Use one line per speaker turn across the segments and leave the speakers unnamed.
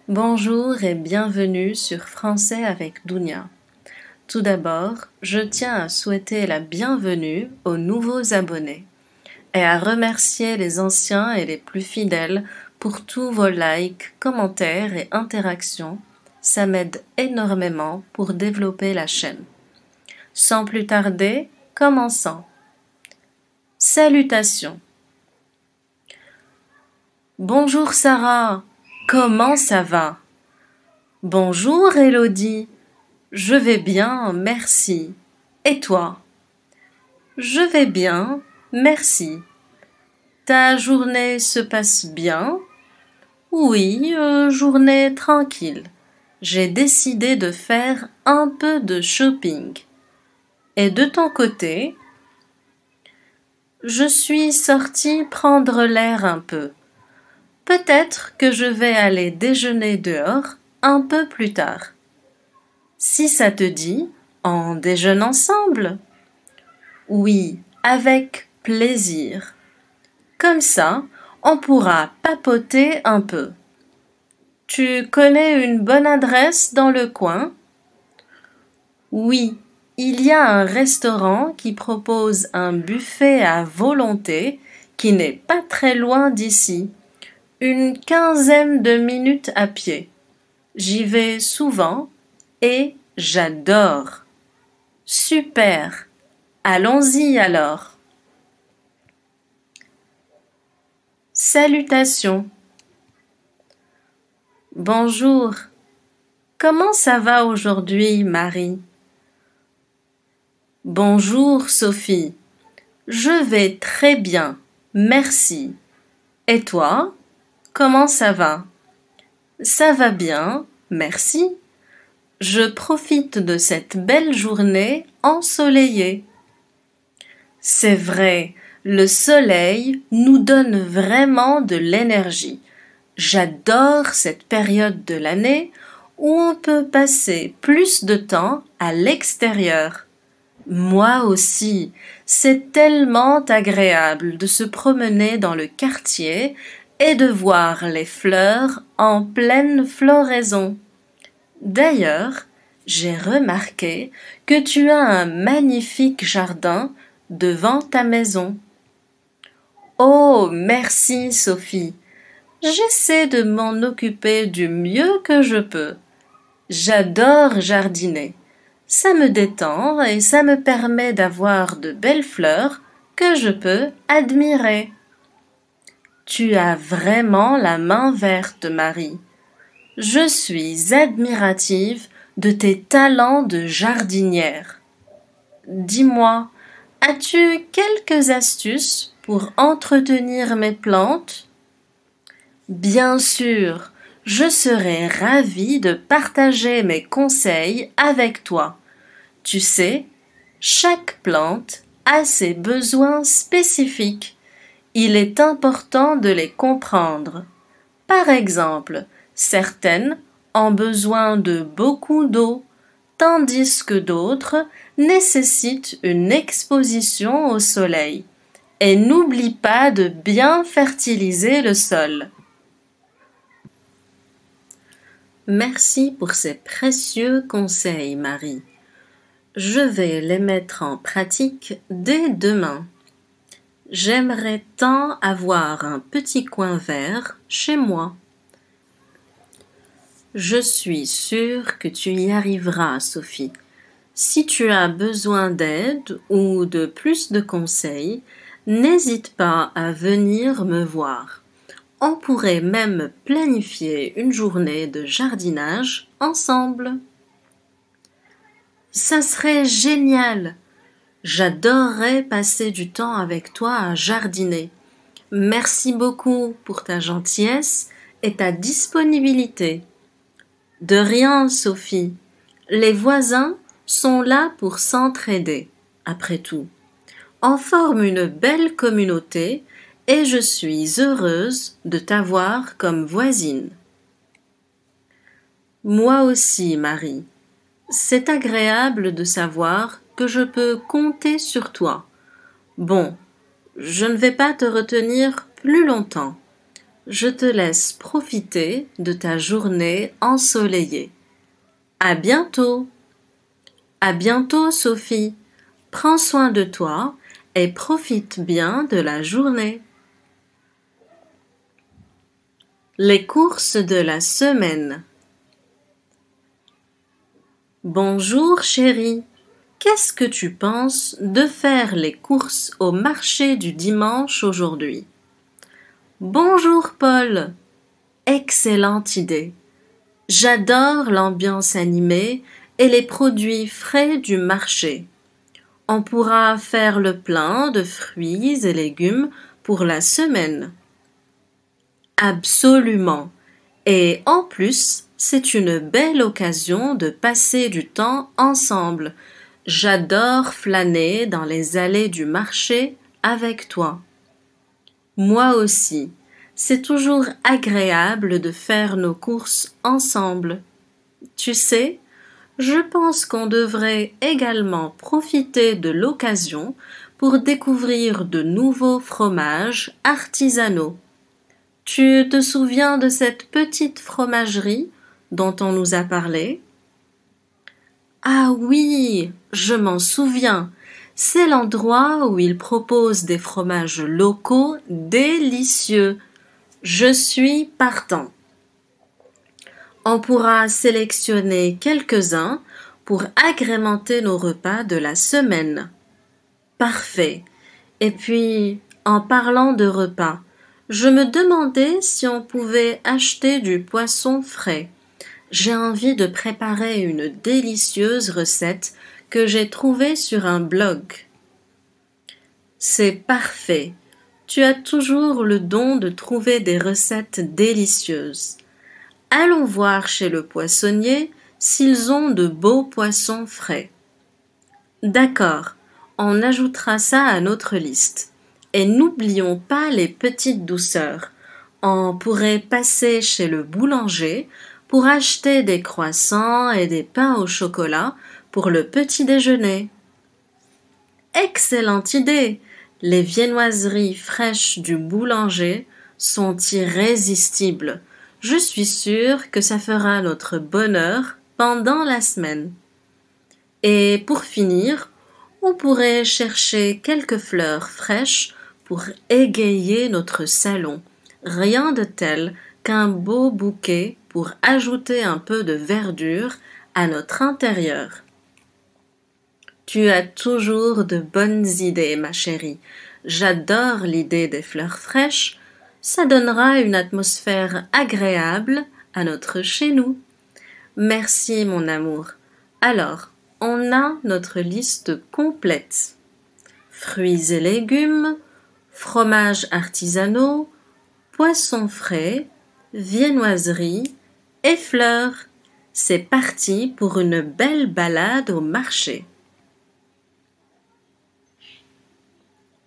Bonjour et bienvenue sur Français avec Dounia. Tout d'abord, je tiens à souhaiter la bienvenue aux nouveaux abonnés et à remercier les anciens et les plus fidèles pour tous vos likes, commentaires et interactions. Ça m'aide énormément pour développer la chaîne. Sans plus tarder, commençons. Salutations. Bonjour Sarah, comment ça va? Bonjour Élodie, je vais bien, merci. Et toi? Je vais bien, merci. Ta journée se passe bien? Oui, journée tranquille. J'ai décidé de faire un peu de shopping. Et de ton côté? Je suis sortie prendre l'air un peu. Peut-être que je vais aller déjeuner dehors un peu plus tard. Si ça te dit, on déjeune ensemble? Oui, avec plaisir. Comme ça, on pourra papoter un peu. Tu connais une bonne adresse dans le coin? Oui, il y a un restaurant qui propose un buffet à volonté qui n'est pas très loin d'ici. Une quinzaine de minutes à pied. J'y vais souvent et j'adore. Super. Allons-y alors. Salutations. Bonjour. Comment ça va aujourd'hui, Marie? Bonjour, Sophie. Je vais très bien, merci. Et toi? Comment ça va? Ça va bien, merci. Je profite de cette belle journée ensoleillée. C'est vrai, le soleil nous donne vraiment de l'énergie. J'adore cette période de l'année où on peut passer plus de temps à l'extérieur. Moi aussi, c'est tellement agréable de se promener dans le quartier et de voir les fleurs en pleine floraison. D'ailleurs, j'ai remarqué que tu as un magnifique jardin devant ta maison. Oh, merci Sophie. J'essaie de m'en occuper du mieux que je peux. J'adore jardiner. Ça me détend et ça me permet d'avoir de belles fleurs que je peux admirer. Tu as vraiment la main verte, Marie. Je suis admirative de tes talents de jardinière. Dis-moi, as-tu quelques astuces pour entretenir mes plantes? Bien sûr, je serai ravie de partager mes conseils avec toi. Tu sais, chaque plante a ses besoins spécifiques. Il est important de les comprendre. Par exemple, certaines ont besoin de beaucoup d'eau, tandis que d'autres nécessitent une exposition au soleil. Et n'oublie pas de bien fertiliser le sol. Merci pour ces précieux conseils, Marie. Je vais les mettre en pratique dès demain. J'aimerais tant avoir un petit coin vert chez moi. Je suis sûre que tu y arriveras, Sophie. Si tu as besoin d'aide ou de plus de conseils, n'hésite pas à venir me voir. On pourrait même planifier une journée de jardinage ensemble. Ça serait génial! J'adorerais passer du temps avec toi à jardiner. Merci beaucoup pour ta gentillesse et ta disponibilité. De rien, Sophie. Les voisins sont là pour s'entraider, après tout. On forme une belle communauté et je suis heureuse de t'avoir comme voisine. Moi aussi, Marie. C'est agréable de savoir que je peux compter sur toi. Bon, je ne vais pas te retenir plus longtemps. Je te laisse profiter de ta journée ensoleillée. À bientôt! À bientôt, Sophie. Prends soin de toi et profite bien de la journée. Les courses de la semaine. Bonjour chérie, qu'est-ce que tu penses de faire les courses au marché du dimanche aujourd'hui? Bonjour Paul, excellente idée. J'adore l'ambiance animée et les produits frais du marché. On pourra faire le plein de fruits et légumes pour la semaine. Absolument. Et en plus, c'est une belle occasion de passer du temps ensemble. J'adore flâner dans les allées du marché avec toi. Moi aussi. C'est toujours agréable de faire nos courses ensemble. Tu sais, je pense qu'on devrait également profiter de l'occasion pour découvrir de nouveaux fromages artisanaux. Tu te souviens de cette petite fromagerie dont on nous a parlé? Ah oui, je m'en souviens. C'est l'endroit où ils proposent des fromages locaux délicieux. Je suis partant. On pourra sélectionner quelques-uns pour agrémenter nos repas de la semaine. Parfait. Et puis, en parlant de repas, je me demandais si on pouvait acheter du poisson frais. J'ai envie de préparer une délicieuse recette que j'ai trouvée sur un blog. C'est parfait. Tu as toujours le don de trouver des recettes délicieuses. Allons voir chez le poissonnier s'ils ont de beaux poissons frais. D'accord, on ajoutera ça à notre liste. Et n'oublions pas les petites douceurs. On pourrait passer chez le boulanger pour acheter des croissants et des pains au chocolat pour le petit déjeuner. Excellente idée! Les viennoiseries fraîches du boulanger sont irrésistibles. Je suis sûre que ça fera notre bonheur pendant la semaine. Et pour finir, on pourrait chercher quelques fleurs fraîches pour égayer notre salon. Rien de tel qu'un beau bouquet pour ajouter un peu de verdure à notre intérieur. Tu as toujours de bonnes idées, ma chérie. J'adore l'idée des fleurs fraîches. Ça donnera une atmosphère agréable à notre chez nous. Merci, mon amour. Alors, on a notre liste complète. Fruits et légumes, fromages artisanaux, poissons frais, viennoiseries et fleurs. C'est parti pour une belle balade au marché.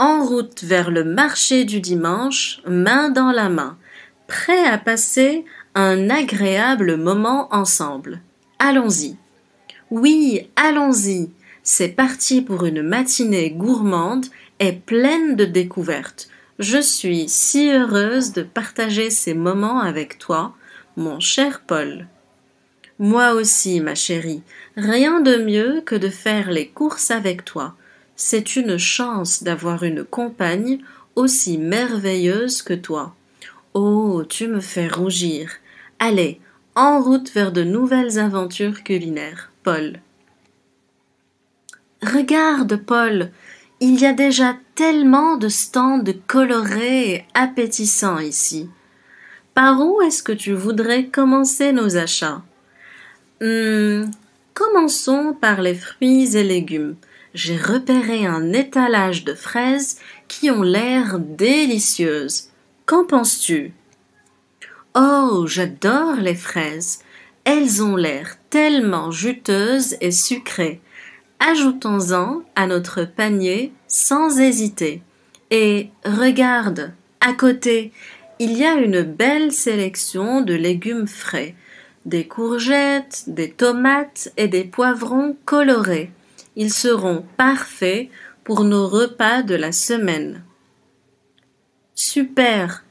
En route vers le marché du dimanche, main dans la main, prêts à passer un agréable moment ensemble. Allons-y. Oui, allons-y. C'est parti pour une matinée gourmande et pleine de découvertes. Je suis si heureuse de partager ces moments avec toi, mon cher Paul. Moi aussi, ma chérie, rien de mieux que de faire les courses avec toi. C'est une chance d'avoir une compagne aussi merveilleuse que toi. Oh, tu me fais rougir. Allez, en route vers de nouvelles aventures culinaires, Paul. Regarde, Paul, il y a déjà tellement de stands colorés et appétissants ici. Par où est-ce que tu voudrais commencer nos achats? Commençons par les fruits et légumes. J'ai repéré un étalage de fraises qui ont l'air délicieuses. Qu'en penses-tu? Oh, j'adore les fraises. Elles ont l'air tellement juteuses et sucrées. Ajoutons-en à notre panier sans hésiter. Et regarde, à côté, il y a une belle sélection de légumes frais. Des courgettes, des tomates et des poivrons colorés. Ils seront parfaits pour nos repas de la semaine. Super!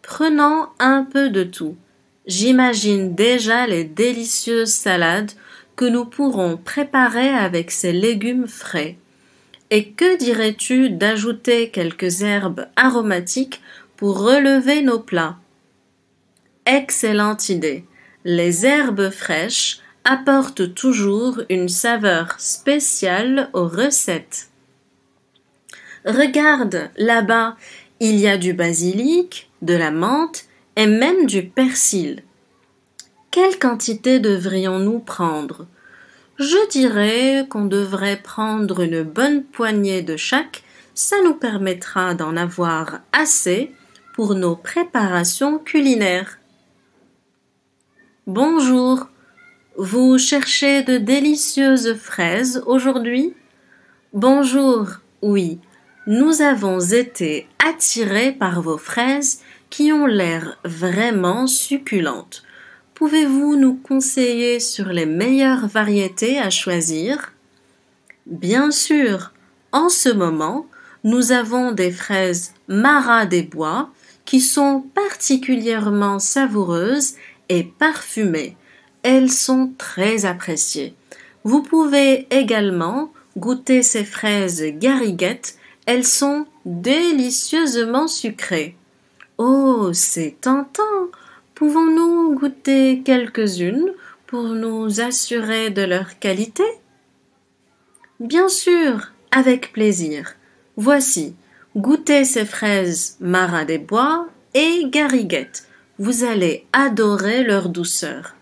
Prenons un peu de tout. J'imagine déjà les délicieuses salades que nous pourrons préparer avec ces légumes frais. Et que dirais-tu d'ajouter quelques herbes aromatiques pour relever nos plats? Excellente idée. Les herbes fraîches apportent toujours une saveur spéciale aux recettes. Regarde, là-bas, il y a du basilic, de la menthe et même du persil. Quelle quantité devrions-nous prendre? Je dirais qu'on devrait prendre une bonne poignée de chaque, ça nous permettra d'en avoir assez pour nos préparations culinaires. Bonjour, vous cherchez de délicieuses fraises aujourd'hui? Bonjour, oui, nous avons été attirés par vos fraises qui ont l'air vraiment succulentes. Pouvez-vous nous conseiller sur les meilleures variétés à choisir? Bien sûr, en ce moment, nous avons des fraises Marat des Bois qui sont particulièrement savoureuses et parfumées. Elles sont très appréciées. Vous pouvez également goûter ces fraises Gariguette. Elles sont délicieusement sucrées. Oh, c'est tentant! Pouvons-nous goûter quelques-unes pour nous assurer de leur qualité? Bien sûr, avec plaisir. Voici, goûtez ces fraises Marat des Bois et Gariguette. Vous allez adorer leur douceur.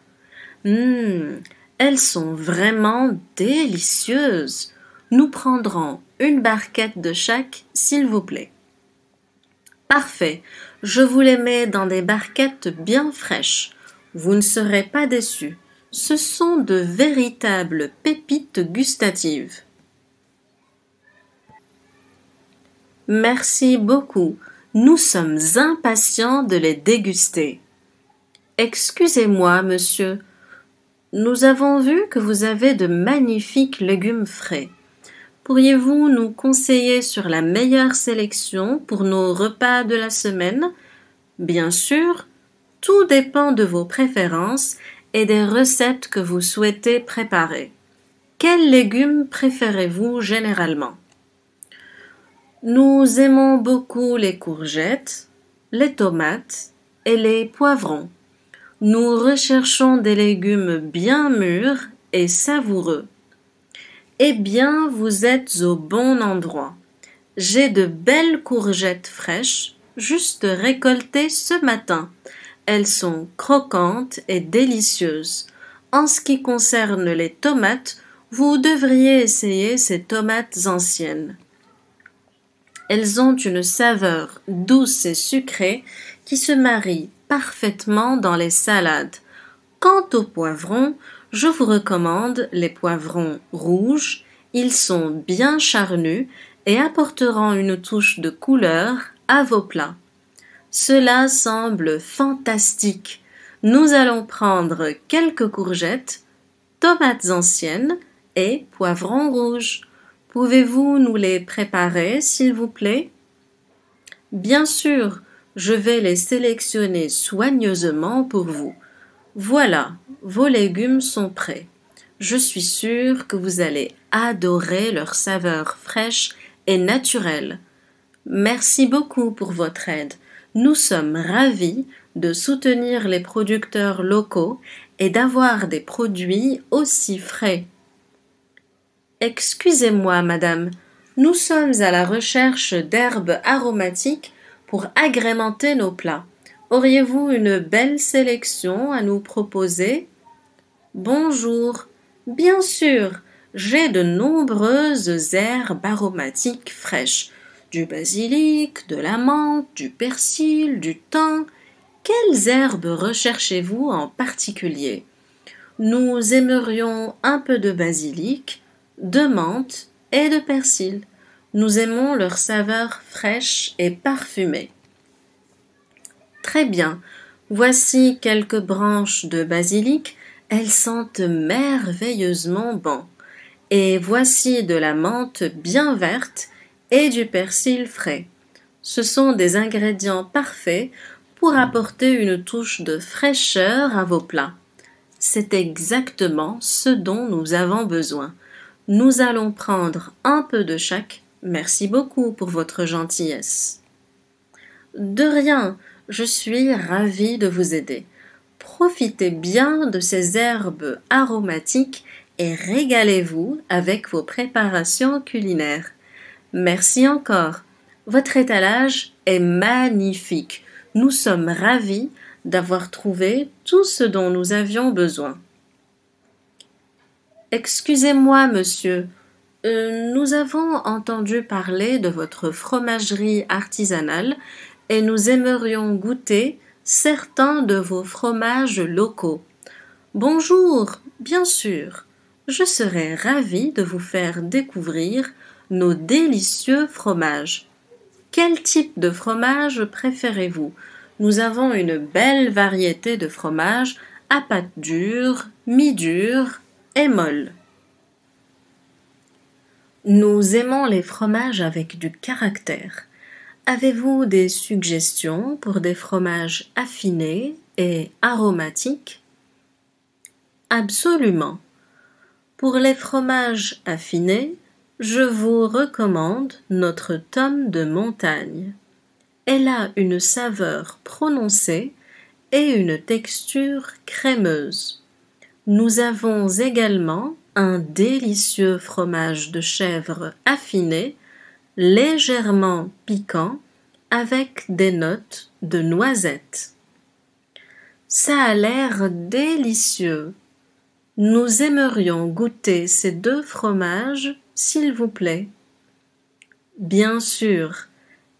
Elles sont vraiment délicieuses. Nous prendrons une barquette de chaque, s'il vous plaît. Parfait, je vous les mets dans des barquettes bien fraîches. Vous ne serez pas déçus. Ce sont de véritables pépites gustatives. Merci beaucoup. Nous sommes impatients de les déguster. Excusez-moi, monsieur. Nous avons vu que vous avez de magnifiques légumes frais. Pourriez-vous nous conseiller sur la meilleure sélection pour nos repas de la semaine? Bien sûr, tout dépend de vos préférences et des recettes que vous souhaitez préparer. Quels légumes préférez-vous généralement? Nous aimons beaucoup les courgettes, les tomates et les poivrons. Nous recherchons des légumes bien mûrs et savoureux. Eh bien, vous êtes au bon endroit. J'ai de belles courgettes fraîches, juste récoltées ce matin. Elles sont croquantes et délicieuses. En ce qui concerne les tomates, vous devriez essayer ces tomates anciennes. Elles ont une saveur douce et sucrée qui se marie parfaitement dans les salades. Quant aux poivrons, je vous recommande les poivrons rouges. Ils sont bien charnus et apporteront une touche de couleur à vos plats. Cela semble fantastique. Nous allons prendre quelques courgettes, tomates anciennes et poivrons rouges. Pouvez-vous nous les préparer, s'il vous plaît? Bien sûr, je vais les sélectionner soigneusement pour vous. Voilà, vos légumes sont prêts. Je suis sûre que vous allez adorer leur saveur fraîche et naturelle. Merci beaucoup pour votre aide. Nous sommes ravis de soutenir les producteurs locaux et d'avoir des produits aussi frais. Excusez-moi, madame, nous sommes à la recherche d'herbes aromatiques pour agrémenter nos plats. Auriez-vous une belle sélection à nous proposer? Bonjour. Bien sûr, j'ai de nombreuses herbes aromatiques fraîches. Du basilic, de la menthe, du persil, du thym. Quelles herbes recherchez-vous en particulier? Nous aimerions un peu de basilic, de menthe et de persil. Nous aimons leur saveur fraîche et parfumée. Très bien. Voici quelques branches de basilic. Elles sentent merveilleusement bon. Et voici de la menthe bien verte et du persil frais. Ce sont des ingrédients parfaits pour apporter une touche de fraîcheur à vos plats. C'est exactement ce dont nous avons besoin. Nous allons prendre un peu de chaque. Merci beaucoup pour votre gentillesse. De rien, je suis ravie de vous aider. Profitez bien de ces herbes aromatiques et régalez-vous avec vos préparations culinaires. Merci encore. Votre étalage est magnifique. Nous sommes ravis d'avoir trouvé tout ce dont nous avions besoin. Excusez-moi, monsieur. Nous avons entendu parler de votre fromagerie artisanale et nous aimerions goûter certains de vos fromages locaux. Bonjour, bien sûr. Je serai ravie de vous faire découvrir nos délicieux fromages. Quel type de fromage préférez-vous? Nous avons une belle variété de fromages à pâte dure, mi-dure et molle. Nous aimons les fromages avec du caractère. Avez-vous des suggestions pour des fromages affinés et aromatiques? Absolument. Pour les fromages affinés, je vous recommande notre tome de montagne. Elle a une saveur prononcée et une texture crémeuse. Nous avons également un délicieux fromage de chèvre affiné, légèrement piquant, avec des notes de noisettes. Ça a l'air délicieux. Nous aimerions goûter ces deux fromages, s'il vous plaît. Bien sûr,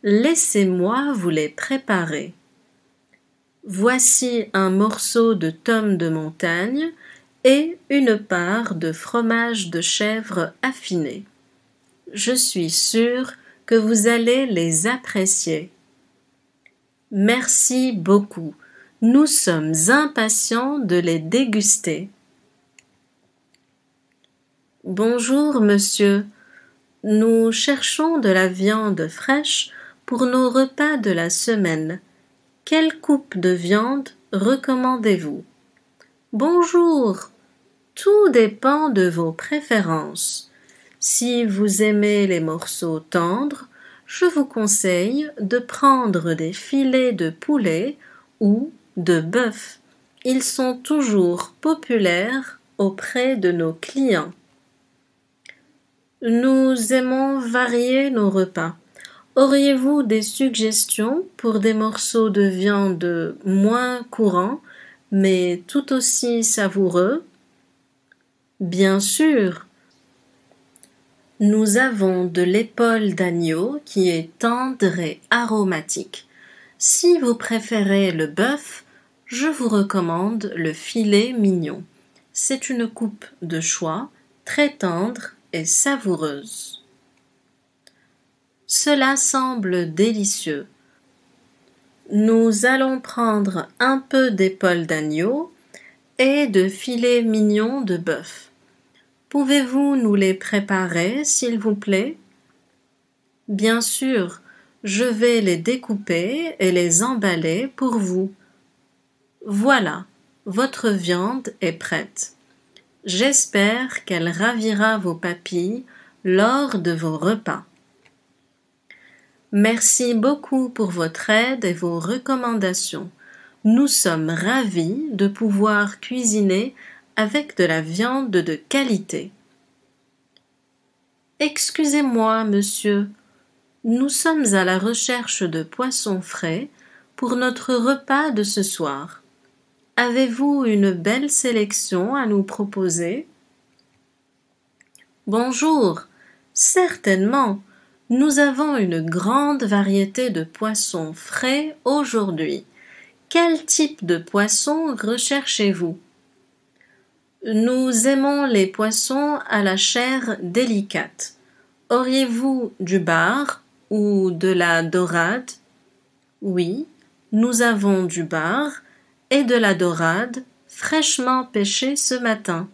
laissez-moi vous les préparer. Voici un morceau de tome de montagne et une part de fromage de chèvre affiné. Je suis sûre que vous allez les apprécier. Merci beaucoup. Nous sommes impatients de les déguster. Bonjour, monsieur. Nous cherchons de la viande fraîche pour nos repas de la semaine. Quelle coupe de viande recommandez-vous? Bonjour. Tout dépend de vos préférences. Si vous aimez les morceaux tendres, je vous conseille de prendre des filets de poulet ou de bœuf. Ils sont toujours populaires auprès de nos clients. Nous aimons varier nos repas. Auriez-vous des suggestions pour des morceaux de viande moins courants, mais tout aussi savoureux? Bien sûr. Nous avons de l'épaule d'agneau qui est tendre et aromatique. Si vous préférez le bœuf, je vous recommande le filet mignon. C'est une coupe de choix très tendre et savoureuse. Cela semble délicieux. Nous allons prendre un peu d'épaule d'agneau et de filet mignon de bœuf. Pouvez-vous nous les préparer, s'il vous plaît? Bien sûr, je vais les découper et les emballer pour vous. Voilà, votre viande est prête. J'espère qu'elle ravira vos papilles lors de vos repas. Merci beaucoup pour votre aide et vos recommandations. Nous sommes ravis de pouvoir cuisiner avec de la viande de qualité. Excusez-moi, monsieur, nous sommes à la recherche de poissons frais pour notre repas de ce soir. Avez-vous une belle sélection à nous proposer? Bonjour, certainement, nous avons une grande variété de poissons frais aujourd'hui. Quel type de poisson recherchez-vous? Nous aimons les poissons à la chair délicate. Auriez-vous du bar ou de la dorade? Oui, nous avons du bar et de la dorade fraîchement pêchés ce matin.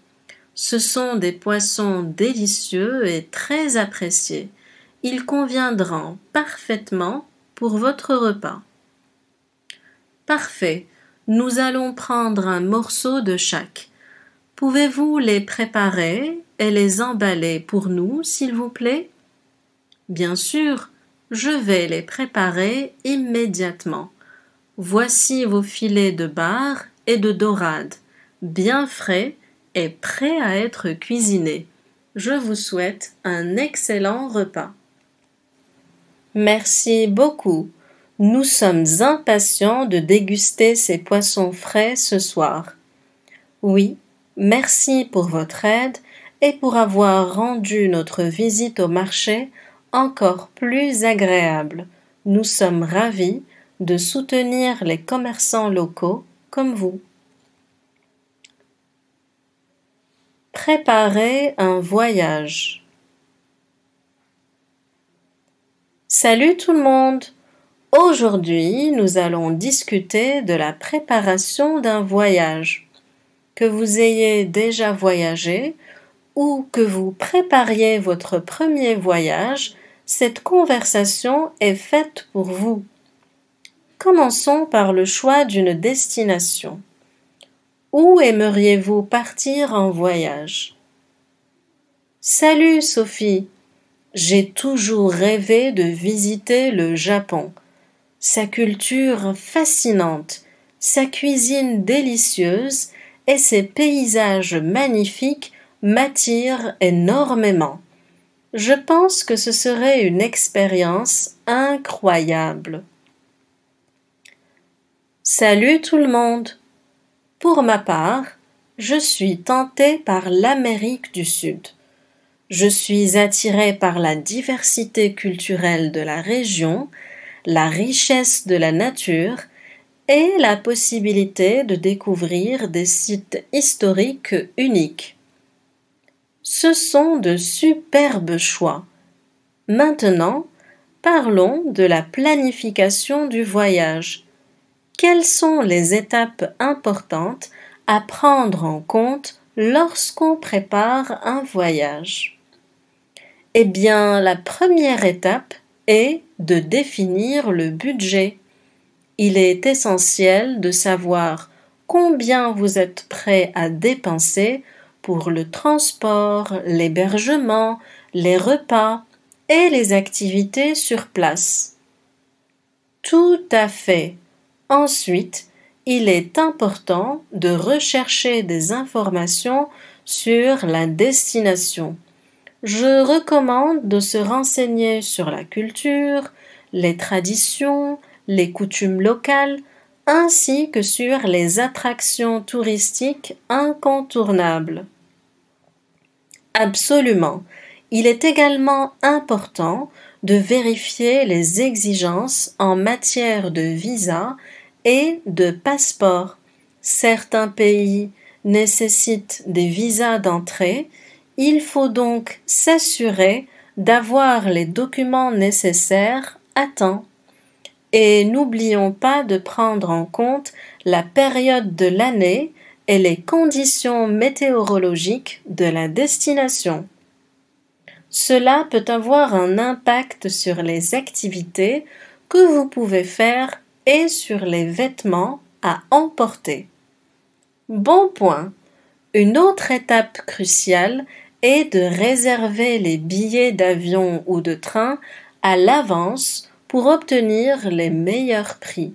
Ce sont des poissons délicieux et très appréciés. Ils conviendront parfaitement pour votre repas. Parfait. Nous allons prendre un morceau de chaque. Pouvez-vous les préparer et les emballer pour nous, s'il vous plaît? Bien sûr, je vais les préparer immédiatement. Voici vos filets de bar et de dorade, bien frais et prêts à être cuisinés. Je vous souhaite un excellent repas. Merci beaucoup. Nous sommes impatients de déguster ces poissons frais ce soir. Oui, merci pour votre aide et pour avoir rendu notre visite au marché encore plus agréable. Nous sommes ravis de soutenir les commerçants locaux comme vous. Préparer un voyage. Salut tout le monde! Aujourd'hui, nous allons discuter de la préparation d'un voyage. Que vous ayez déjà voyagé ou que vous prépariez votre premier voyage, cette conversation est faite pour vous. Commençons par le choix d'une destination. Où aimeriez-vous partir en voyage? Salut Sophie! J'ai toujours rêvé de visiter le Japon. Sa culture fascinante, sa cuisine délicieuse et ses paysages magnifiques m'attirent énormément. Je pense que ce serait une expérience incroyable. Salut tout le monde! Pour ma part, je suis tentée par l'Amérique du Sud. Je suis attirée par la diversité culturelle de la région, la richesse de la nature et la possibilité de découvrir des sites historiques uniques. Ce sont de superbes choix. Maintenant, parlons de la planification du voyage. Quelles sont les étapes importantes à prendre en compte lorsqu'on prépare un voyage? Eh bien, la première étape est de définir le budget. Il est essentiel de savoir combien vous êtes prêt à dépenser pour le transport, l'hébergement, les repas et les activités sur place. Tout à fait. Ensuite, il est important de rechercher des informations sur la destination. Je recommande de se renseigner sur la culture, les traditions, les coutumes locales, ainsi que sur les attractions touristiques incontournables. Absolument. Il est également important de vérifier les exigences en matière de visa et de passeport. Certains pays nécessitent des visas d'entrée. Il faut donc s'assurer d'avoir les documents nécessaires à temps. Et n'oublions pas de prendre en compte la période de l'année et les conditions météorologiques de la destination. Cela peut avoir un impact sur les activités que vous pouvez faire et sur les vêtements à emporter. Bon point. Une autre étape cruciale est de réserver les billets d'avion ou de train à l'avance pour obtenir les meilleurs prix.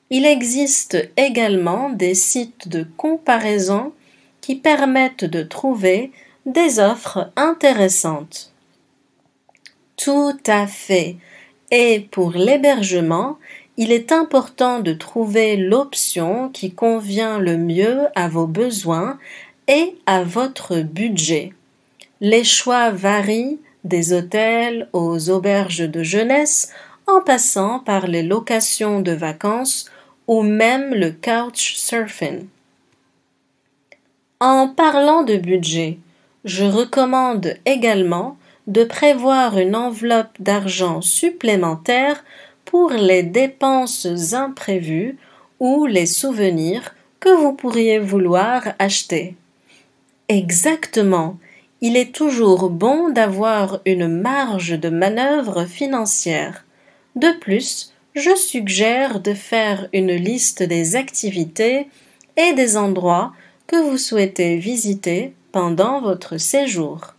Il existe également des sites de comparaison qui permettent de trouver des offres intéressantes. Tout à fait. Et pour l'hébergement, il est important de trouver l'option qui convient le mieux à vos besoins et à votre budget. Les choix varient des hôtels aux auberges de jeunesse en passant par les locations de vacances ou même le couchsurfing. En parlant de budget, je recommande également de prévoir une enveloppe d'argent supplémentaire pour les dépenses imprévues ou les souvenirs que vous pourriez vouloir acheter. Exactement. Il est toujours bon d'avoir une marge de manœuvre financière. De plus, je suggère de faire une liste des activités et des endroits que vous souhaitez visiter pendant votre séjour.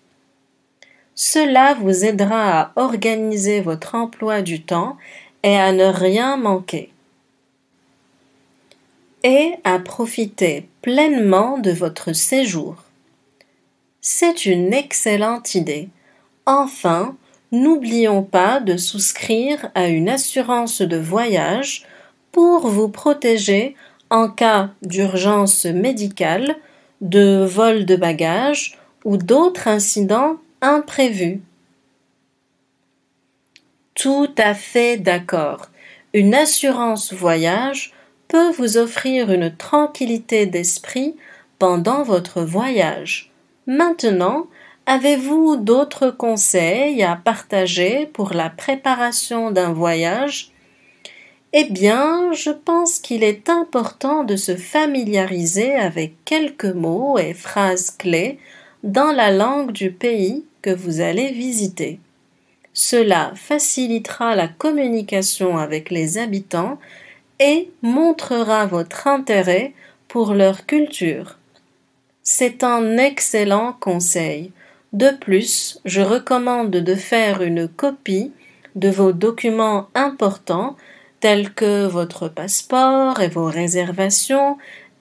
Cela vous aidera à organiser votre emploi du temps et à ne rien manquer. Et à profiter pleinement de votre séjour. C'est une excellente idée. Enfin, n'oublions pas de souscrire à une assurance de voyage pour vous protéger en cas d'urgence médicale, de vol de bagages ou d'autres incidents imprévus. Tout à fait d'accord. Une assurance voyage peut vous offrir une tranquillité d'esprit pendant votre voyage. Maintenant, avez-vous d'autres conseils à partager pour la préparation d'un voyage? Eh bien, je pense qu'il est important de se familiariser avec quelques mots et phrases clés dans la langue du pays que vous allez visiter. Cela facilitera la communication avec les habitants et montrera votre intérêt pour leur culture. C'est un excellent conseil. De plus, je recommande de faire une copie de vos documents importants tels que votre passeport et vos réservations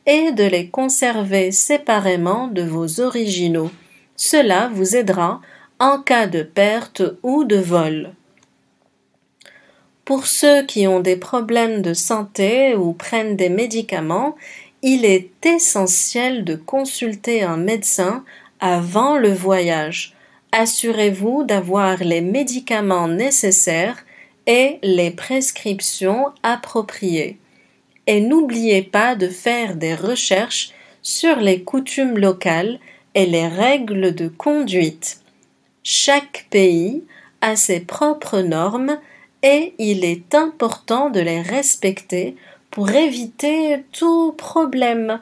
et de les conserver séparément de vos originaux. Cela vous aidera en cas de perte ou de vol. Pour ceux qui ont des problèmes de santé ou prennent des médicaments, il est essentiel de consulter un médecin avant le voyage. Assurez-vous d'avoir les médicaments nécessaires et les prescriptions appropriées. Et n'oubliez pas de faire des recherches sur les coutumes locales et les règles de conduite. Chaque pays a ses propres normes et il est important de les respecter pour éviter tout problème.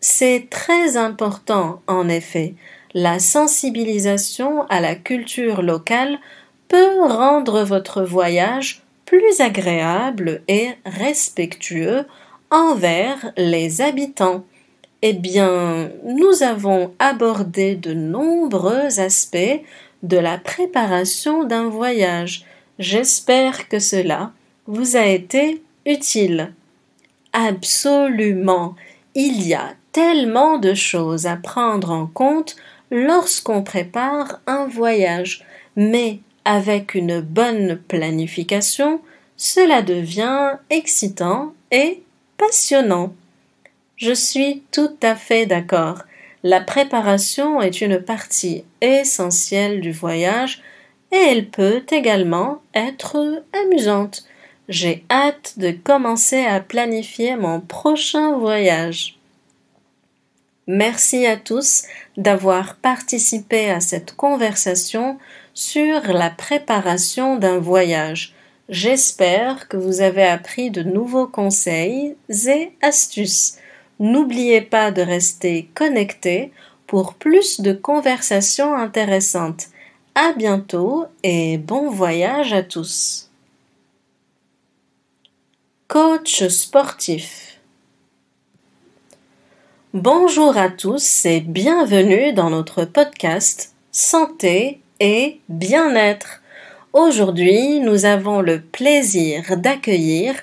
C'est très important, en effet. La sensibilisation à la culture locale peut rendre votre voyage plus agréable et respectueux envers les habitants. Eh bien, nous avons abordé de nombreux aspects de la préparation d'un voyage. J'espère que cela vous a été utile. Absolument. Il y a tellement de choses à prendre en compte lorsqu'on prépare un voyage, mais avec une bonne planification, cela devient excitant et passionnant. Je suis tout à fait d'accord. La préparation est une partie essentielle du voyage et elle peut également être amusante. J'ai hâte de commencer à planifier mon prochain voyage. Merci à tous d'avoir participé à cette conversation sur la préparation d'un voyage. J'espère que vous avez appris de nouveaux conseils et astuces. N'oubliez pas de rester connecté pour plus de conversations intéressantes. À bientôt et bon voyage à tous. Coach sportif. Bonjour à tous et bienvenue dans notre podcast Santé et bien-être. Aujourd'hui, nous avons le plaisir d'accueillir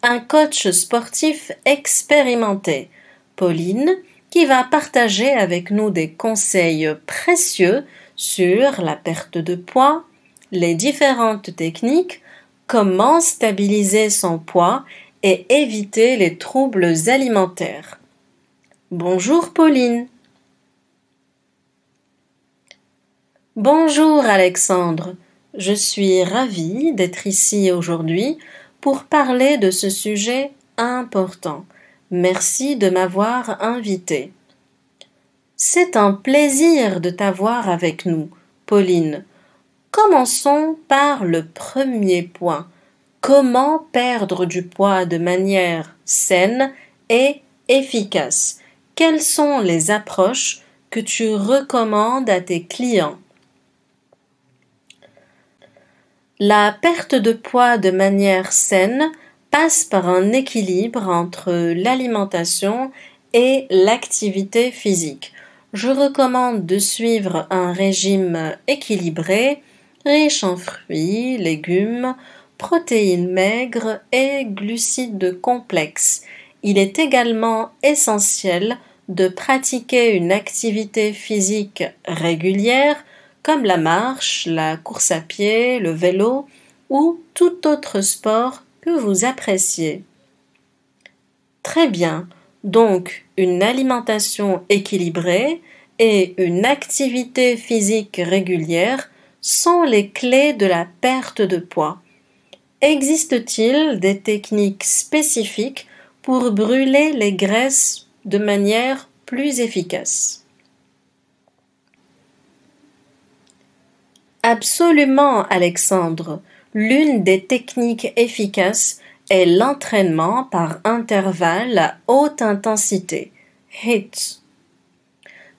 un coach sportif expérimenté, Pauline, qui va partager avec nous des conseils précieux sur la perte de poids, les différentes techniques, comment stabiliser son poids et éviter les troubles alimentaires. Bonjour Pauline. Bonjour Alexandre. Je suis ravie d'être ici aujourd'hui pour parler de ce sujet important. Merci de m'avoir invité. C'est un plaisir de t'avoir avec nous, Pauline. Commençons par le premier point. Comment perdre du poids de manière saine et efficace? Quelles sont les approches que tu recommandes à tes clients? La perte de poids de manière saine passe par un équilibre entre l'alimentation et l'activité physique. Je recommande de suivre un régime équilibré, riche en fruits, légumes, protéines maigres et glucides complexes. Il est également essentiel de pratiquer une activité physique régulière comme la marche, la course à pied, le vélo ou tout autre sport que vous appréciez. Très bien, donc une alimentation équilibrée et une activité physique régulière sont les clés de la perte de poids. Existe-t-il des techniques spécifiques pour brûler les graisses de manière plus efficace? Absolument, Alexandre. L'une des techniques efficaces est l'entraînement par intervalles à haute intensité, HIIT.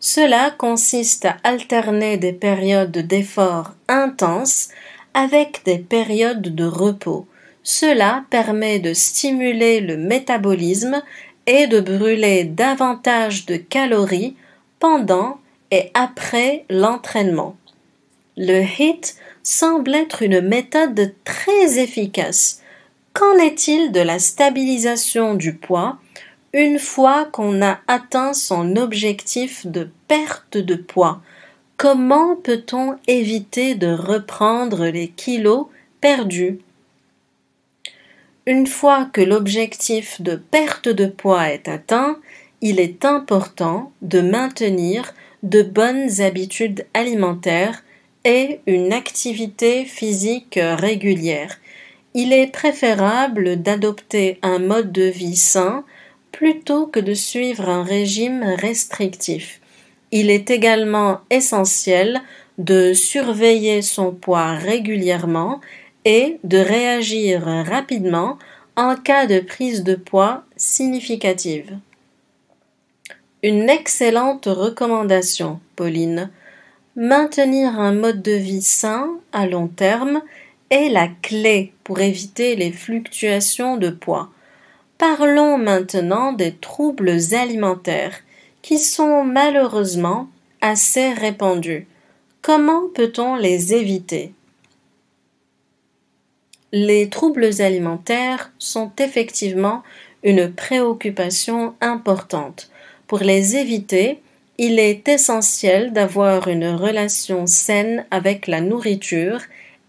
Cela consiste à alterner des périodes d'effort intenses avec des périodes de repos. Cela permet de stimuler le métabolisme et de brûler davantage de calories pendant et après l'entraînement. Le HIIT semble être une méthode très efficace. Qu'en est-il de la stabilisation du poids une fois qu'on a atteint son objectif de perte de poids? Comment peut-on éviter de reprendre les kilos perdus? Une fois que l'objectif de perte de poids est atteint, il est important de maintenir de bonnes habitudes alimentaires et une activité physique régulière. Il est préférable d'adopter un mode de vie sain plutôt que de suivre un régime restrictif. Il est également essentiel de surveiller son poids régulièrement et de réagir rapidement en cas de prise de poids significative. Une excellente recommandation, Pauline. Maintenir un mode de vie sain à long terme est la clé pour éviter les fluctuations de poids. Parlons maintenant des troubles alimentaires qui sont malheureusement assez répandus. Comment peut-on les éviter? Les troubles alimentaires sont effectivement une préoccupation importante. Pour les éviter, il est essentiel d'avoir une relation saine avec la nourriture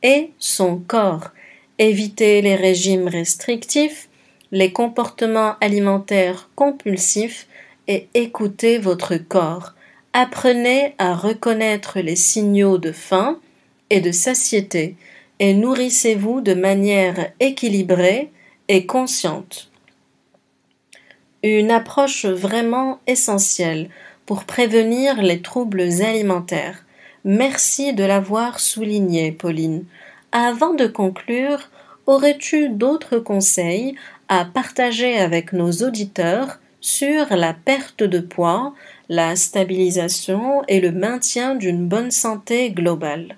et son corps. Évitez les régimes restrictifs, les comportements alimentaires compulsifs et écoutez votre corps. Apprenez à reconnaître les signaux de faim et de satiété et nourrissez-vous de manière équilibrée et consciente. Une approche vraiment essentielle pour prévenir les troubles alimentaires. Merci de l'avoir souligné, Pauline. Avant de conclure, aurais-tu d'autres conseils à partager avec nos auditeurs sur la perte de poids, la stabilisation et le maintien d'une bonne santé globale?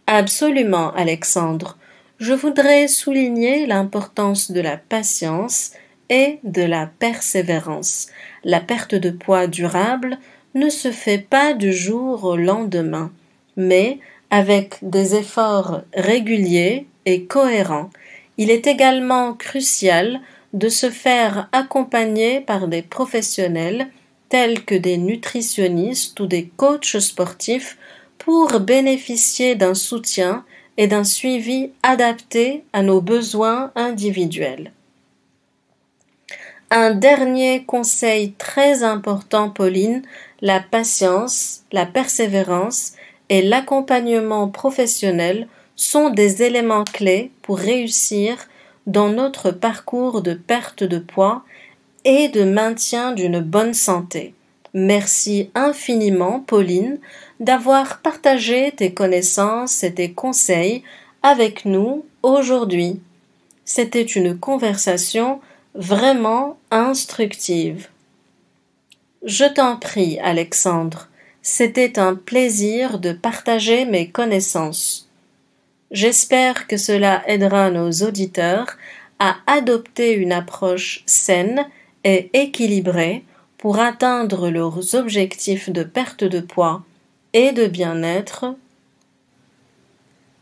Absolument, Alexandre. Je voudrais souligner l'importance de la patience et de la persévérance. La perte de poids durable ne se fait pas du jour au lendemain, mais avec des efforts réguliers et cohérents. Il est également crucial de se faire accompagner par des professionnels tels que des nutritionnistes ou des coachs sportifs pour bénéficier d'un soutien et d'un suivi adapté à nos besoins individuels. Un dernier conseil très important, Pauline, la patience, la persévérance et l'accompagnement professionnel sont des éléments clés pour réussir dans notre parcours de perte de poids et de maintien d'une bonne santé. Merci infiniment, Pauline, d'avoir partagé tes connaissances et tes conseils avec nous aujourd'hui. C'était une conversation vraiment instructive. Je t'en prie, Alexandre, c'était un plaisir de partager mes connaissances. J'espère que cela aidera nos auditeurs à adopter une approche saine et équilibrée pour atteindre leurs objectifs de perte de poids et de bien-être.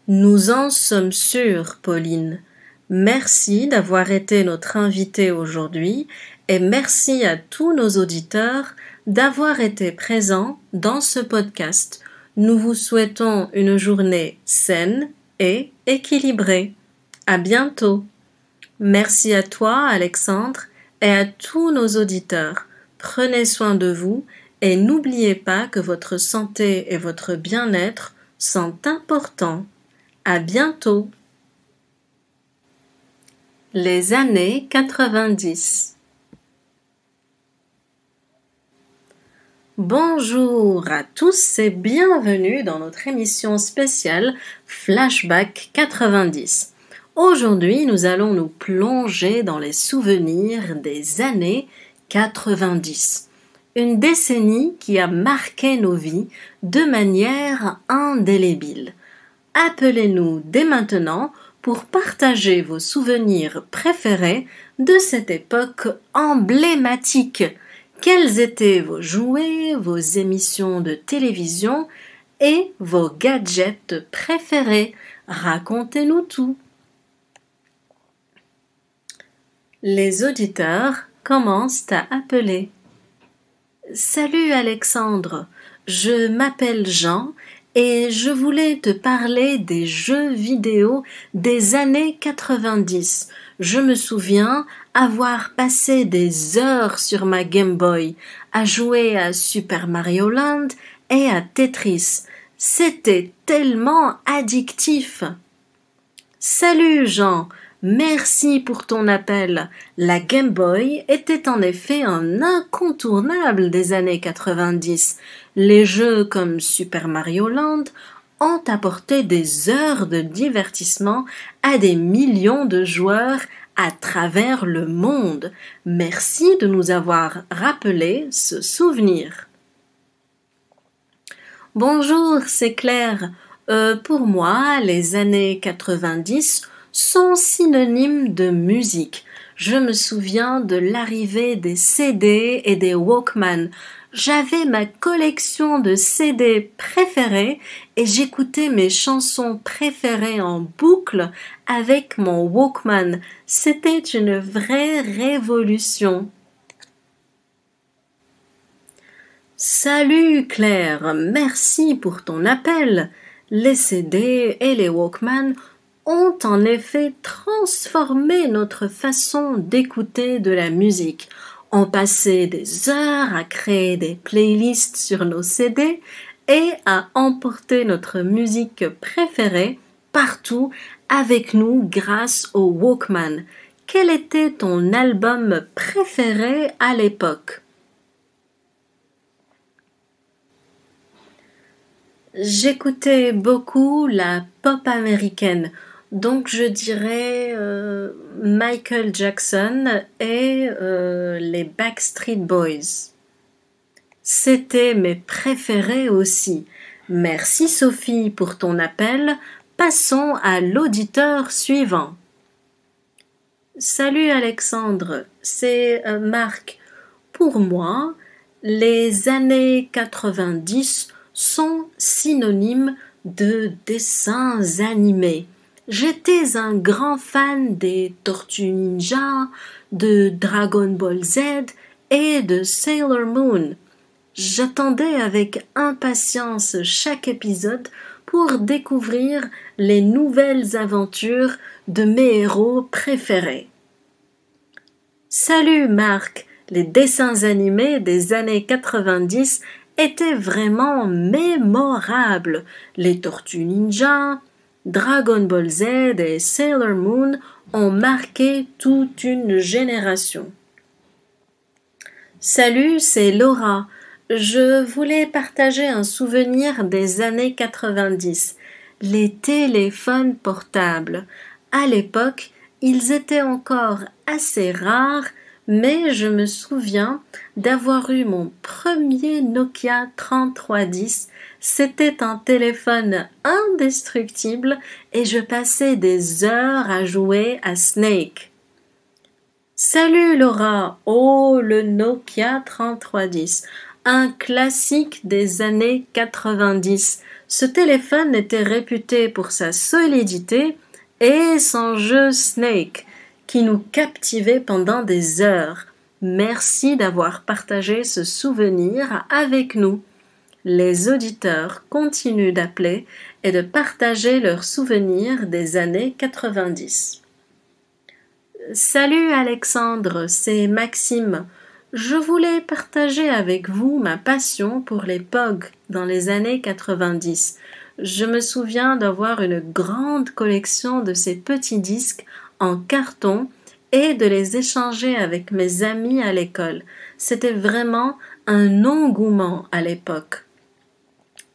Nous en sommes sûrs, Pauline. Merci d'avoir été notre invitée aujourd'hui et merci à tous nos auditeurs d'avoir été présents dans ce podcast. Nous vous souhaitons une journée saine et équilibrée. À bientôt. Merci à toi, Alexandre, et à tous nos auditeurs. Prenez soin de vous et n'oubliez pas que votre santé et votre bien-être sont importants. À bientôt. Les années 90. Bonjour à tous et bienvenue dans notre émission spéciale Flashback 90. Aujourd'hui, nous allons nous plonger dans les souvenirs des années 90. Une décennie qui a marqué nos vies de manière indélébile. Appelez-nous dès maintenant pour partager vos souvenirs préférés de cette époque emblématique. Quels étaient vos jouets, vos émissions de télévision et vos gadgets préférés? Racontez-nous tout. Les auditeurs commencent à appeler. Salut Alexandre, je m'appelle Jean et je voulais te parler des jeux vidéo des années 90. Je me souviens avoir passé des heures sur ma Game Boy à jouer à Super Mario Land et à Tetris. C'était tellement addictif. Salut Jean, merci pour ton appel. La Game Boy était en effet un incontournable des années 90. Les jeux comme Super Mario Land ont apporté des heures de divertissement à des millions de joueurs à travers le monde. Merci de nous avoir rappelé ce souvenir. Bonjour, c'est Claire. Pour moi, les années 90 sont synonymes de musique. Je me souviens de l'arrivée des CD et des Walkman. J'avais ma collection de CD préférés et j'écoutais mes chansons préférées en boucle avec mon Walkman. C'était une vraie révolution. Salut Claire, merci pour ton appel. Les CD et les Walkman ont en effet transformé notre façon d'écouter de la musique. On passait des heures à créer des playlists sur nos CD et à emporter notre musique préférée partout avec nous grâce au Walkman. Quel était ton album préféré à l'époque? J'écoutais beaucoup la pop américaine. Donc je dirais Michael Jackson et les Backstreet Boys. C'était mes préférés aussi. Merci Sophie pour ton appel. Passons à l'auditeur suivant. Salut Alexandre, c'est Marc. Pour moi, les années 90 sont synonymes de dessins animés. J'étais un grand fan des Tortues Ninja, de Dragon Ball Z et de Sailor Moon. J'attendais avec impatience chaque épisode pour découvrir les nouvelles aventures de mes héros préférés. Salut Marc, les dessins animés des années 90 étaient vraiment mémorables. Les Tortues Ninja, Dragon Ball Z et Sailor Moon ont marqué toute une génération. Salut, c'est Laura. Je voulais partager un souvenir des années 90. Les téléphones portables. À l'époque, ils étaient encore assez rares, mais je me souviens d'avoir eu mon premier Nokia 3310. C'était un téléphone indestructible et je passais des heures à jouer à Snake. Salut Laura, oh le Nokia 3310, un classique des années 90. Ce téléphone était réputé pour sa solidité et son jeu Snake, qui nous captivait pendant des heures. Merci d'avoir partagé ce souvenir avec nous. Les auditeurs continuent d'appeler et de partager leurs souvenirs des années 90. Salut Alexandre, c'est Maxime. Je voulais partager avec vous ma passion pour les POG dans les années 90. Je me souviens d'avoir une grande collection de ces petits disques en carton et de les échanger avec mes amis à l'école. C'était vraiment un engouement à l'époque.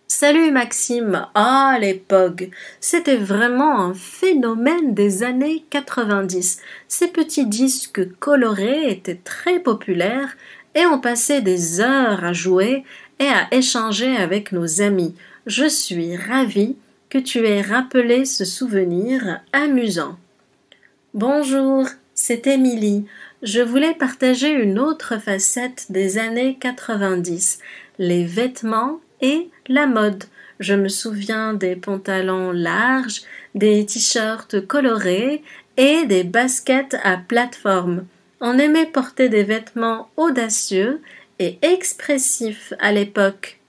Salut Maxime, ah les POG, c'était vraiment un phénomène des années 90. Ces petits disques colorés étaient très populaires et on passait des heures à jouer et à échanger avec nos amis. Je suis ravie que tu aies rappelé ce souvenir amusant. Bonjour, c'est Émilie. Je voulais partager une autre facette des années 90, les vêtements et la mode. Je me souviens des pantalons larges, des t-shirts colorés et des baskets à plateforme. On aimait porter des vêtements audacieux et expressifs à l'époque.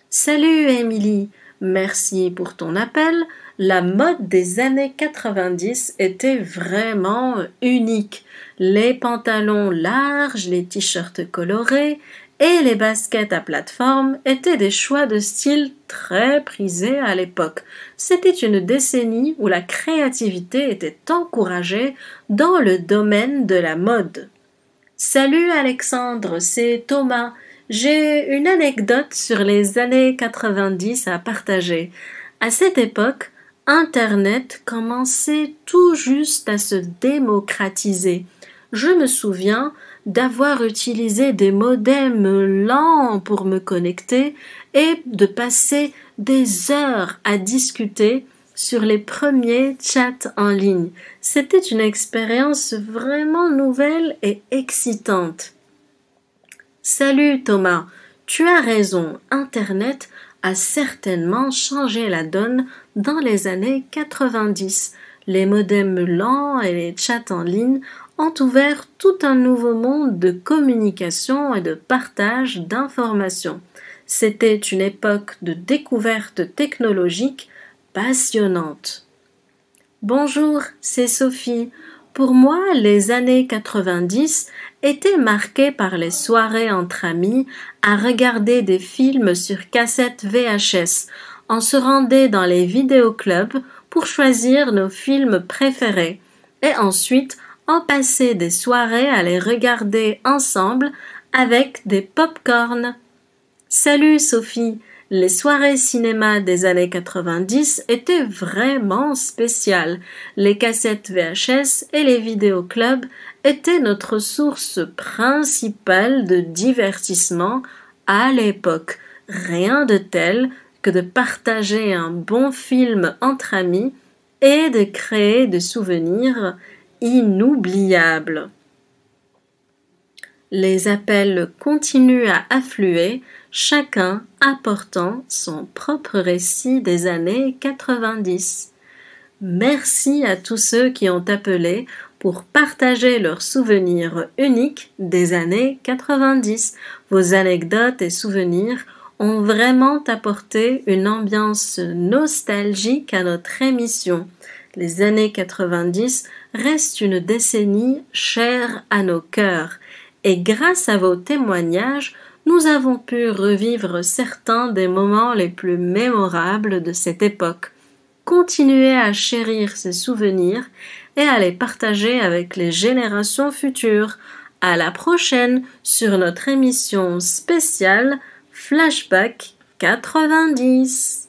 Salut Émilie, merci pour ton appel. La mode des années 90 était vraiment unique. Les pantalons larges, les t-shirts colorés et les baskets à plateforme étaient des choix de style très prisés à l'époque. C'était une décennie où la créativité était encouragée dans le domaine de la mode. Salut Alexandre, c'est Thomas. J'ai une anecdote sur les années 90 à partager. À cette époque, Internet commençait tout juste à se démocratiser. Je me souviens d'avoir utilisé des modems lents pour me connecter et de passer des heures à discuter sur les premiers chats en ligne. C'était une expérience vraiment nouvelle et excitante. Salut Thomas, tu as raison, Internet a certainement changé la donne dans les années 90. Les modems lents et les chats en ligne ont ouvert tout un nouveau monde de communication et de partage d'informations. C'était une époque de découverte technologique passionnante. Bonjour, c'est Sophie. Pour moi, les années 90 étaient marquées par les soirées entre amis à regarder des films sur cassette VHS. On se rendait dans les vidéoclubs pour choisir nos films préférés et ensuite on passait des soirées à les regarder ensemble avec des pop-corn. Salut Sophie, les soirées cinéma des années 90 étaient vraiment spéciales. Les cassettes VHS et les vidéoclubs étaient notre source principale de divertissement à l'époque. Rien de tel que de partager un bon film entre amis et de créer des souvenirs inoubliables. Les appels continuent à affluer, chacun apportant son propre récit des années 90. Merci à tous ceux qui ont appelé pour partager leurs souvenirs uniques des années 90. Vos anecdotes et souvenirs ont vraiment apporté une ambiance nostalgique à notre émission. Les années 90 restent une décennie chère à nos cœurs. Et grâce à vos témoignages, nous avons pu revivre certains des moments les plus mémorables de cette époque. Continuez à chérir ces souvenirs et à les partager avec les générations futures. À la prochaine sur notre émission spéciale Flashback 90.